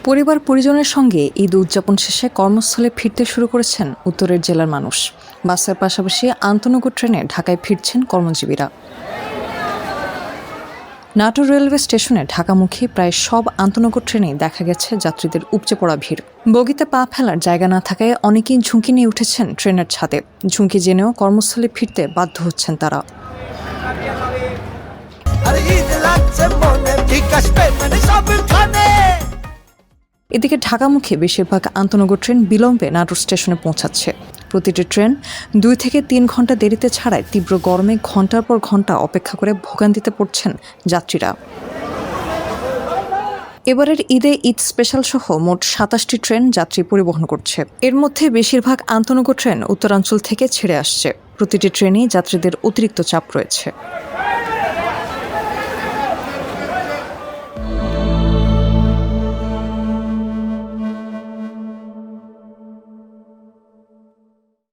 পরিবার পরিজনের সঙ্গে ঈদ উদযাপন শেষে কর্মস্থলে ফিরতে শুরু করেছেন উত্তরের জেলার মানুষ। বাসের পাশাপাশি আন্তনগর ট্রেনে ঢাকায় ফিরছেন কর্মজীবীরা। নাটোর রেলওয়ে স্টেশনে ঢাকামুখী প্রায় সব আন্তনগর ট্রেনেই দেখা গেছে যাত্রীদের উপচে পড়া ভিড়। বগিতে পা ফেলার জায়গা না থাকায় অনেকেই ঝুঁকি নিয়ে উঠেছেন ট্রেনের ছাদে। ঝুঁকি জেনেও কর্মস্থলে ফিরতে বাধ্য হচ্ছেন তারা। এদিকে ঢাকামুখী বেশিরভাগ আন্তনগর ট্রেন বিলম্বে নাটোর স্টেশনে পৌঁছাচ্ছে। প্রতিটি ট্রেন 2 থেকে 3 ঘন্টা দেরিতে ছাড়ায় তীব্র গরমে ঘন্টার পর ঘন্টা অপেক্ষা করে ভোগান্তিতে পড়ছেন যাত্রীরা। এবারের ঈদে ঈদ স্পেশাল সহ মোট 27টি ট্রেন যাত্রী পরিবহন করছে। এর মধ্যে বেশিরভাগ আন্তনগর ট্রেন উত্তরাঞ্চল থেকে ছেড়ে আসছে। প্রতিটি ট্রেনেই যাত্রীদের অতিরিক্ত চাপ রয়েছে।